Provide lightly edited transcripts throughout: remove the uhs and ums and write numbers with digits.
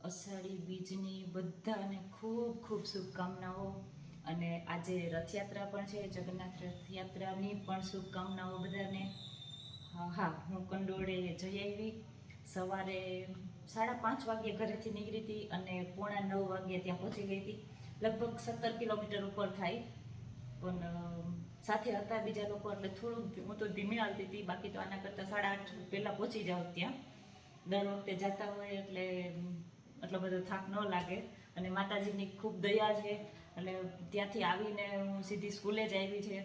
અષાઢી બીજની બધાને ખૂબ ખૂબ શુભકામનાઓ. અને આજે રથયાત્રા પણ છે, જગન્નાથ રથયાત્રાની પણ શુભકામનાઓ બધાને. હા, હું કંડોળે જઈ આવી. સવારે 5:30 વાગ્યે ઘરેથી નીકળી હતી અને 8:45 વાગ્યે ત્યાં પહોંચી ગઈ હતી. લગભગ 17 કિલોમીટર ઉપર થાય, પણ સાથે હતા બીજા લોકો એટલે થોડું હું તો ધીમે આવતી હતી. બાકી તો આના કરતાં 8:30 પહેલાં પહોંચી જાઉં ત્યાં. દર વખતે જતા હોય એટલે એટલો બધો થાક ન લાગે. અને માતાજીની ખૂબ દયા છે એટલે ત્યાંથી આવીને હું સીધી સ્કૂલે જ આવી છે.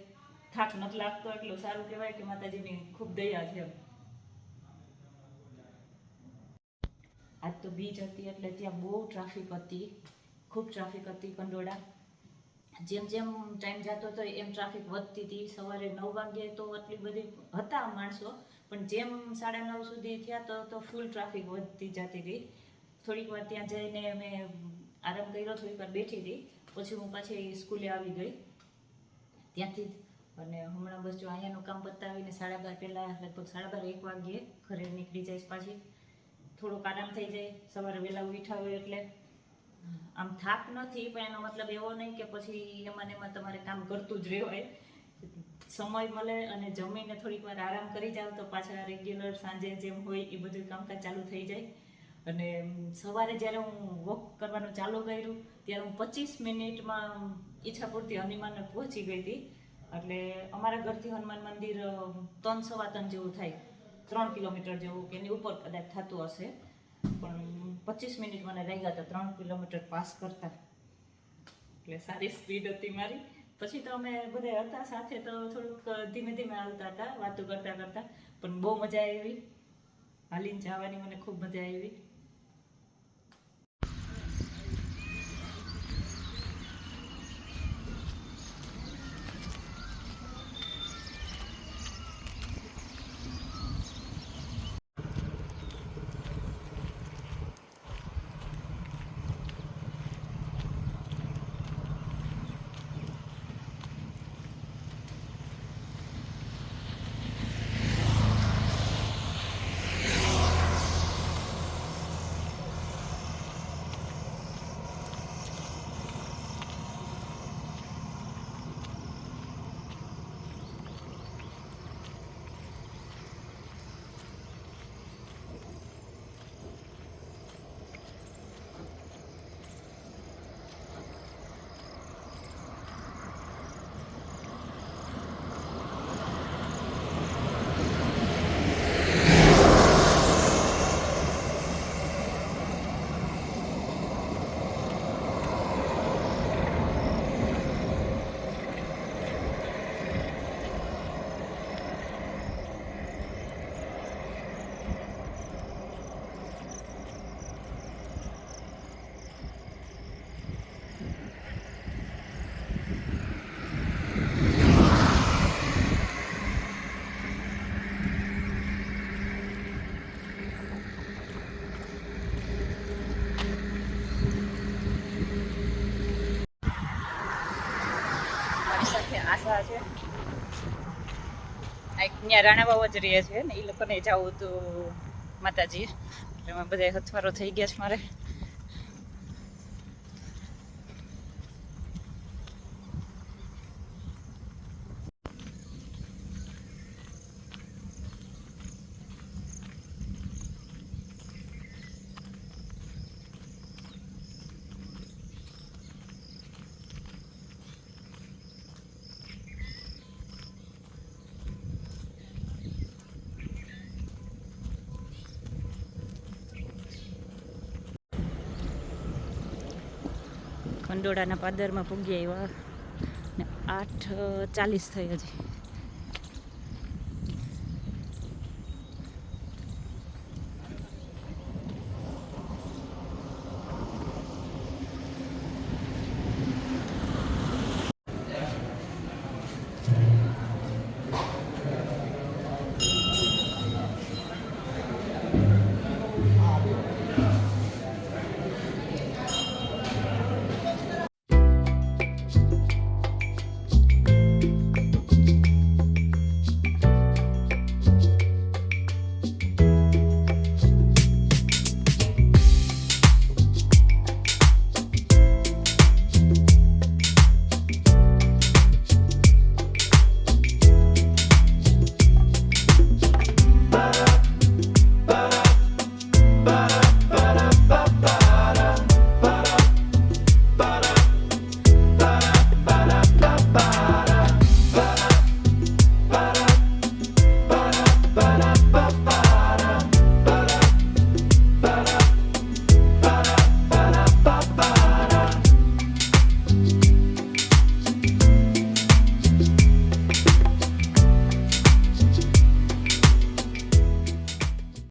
થાક નથી લાગતો, એટલું સારું કહેવાય કે માતાજીની ખૂબ દયા છે. આજ તો બીજ હતી એટલે ત્યાં બહુ ટ્રાફિક હતી, ખૂબ ટ્રાફિક હતી કંડોળા. જેમ જેમ ટાઈમ જતો હતો એમ ટ્રાફિક વધતી હતી. સવારે 9 વાગ્યે તો એટલી બધી હતા માણસો, પણ જેમ 9:30 સુધી થયા તો ફૂલ ટ્રાફિક વધતી જતી હતી. થોડીક વાર ત્યાં જઈને અમે આરામ કર્યો, થોડીક વાર બેઠી હતી, પછી હું પાછી સ્કૂલે આવી ગઈ ત્યાંથી. અને હમણાં બસ જો અહીંયાનું કામ પતાવીને 12:30 પહેલાં લગભગ 12:30-1 વાગ્યે ઘરે નીકળી જઈશ પાછી. થોડોક આરામ થઈ જાય, સવારે વહેલા ઉઠ્યા હોય એટલે. આમ થાક નથી, પણ એનો મતલબ એવો નહીં કે પછી એમાં તમારે કામ કરતું જ રહેવાય. સમય મળે અને જમીને થોડીક વાર આરામ કરી જાવ તો પાછા રેગ્યુલર સાંજે જેમ હોય એ બધું કામકાજ ચાલુ થઈ જાય. અને સવારે જ્યારે હું વોક કરવાનું ચાલુ કર્યું ત્યારે હું 25 મિનિટમાં ઈચ્છા પૂરતી હનુમાનને પહોંચી ગઈ હતી. એટલે અમારા ઘરથી હનુમાન મંદિર 3-3.25 જેવું થાય, 3 કિલોમીટર જેવું કે એની ઉપર કદાચ થતું હશે. પણ 25 મિનિટ મને લાગ્યા હતા 3 કિલોમીટર પાસ કરતા. એટલે સારી સ્પીડ હતી મારી. પછી તો અમે બધા હતા સાથે તો થોડુંક ધીમે ધીમે હાલતા હતા, વાતો કરતા કરતા. પણ બહુ મજા આવી, હાલીને જવાની મને ખૂબ મજા આવી. આશા છે અહીંયા રાણાવાવ જ રહે છે ને, એ લોકોને જવું તો માતાજી. એટલે એમાં બધા હથવારો થઈ ગયા છે મારે. ખંડોળાના પાદરમાં પૂગી આવ્યા ને 8:40 થઈ હજી.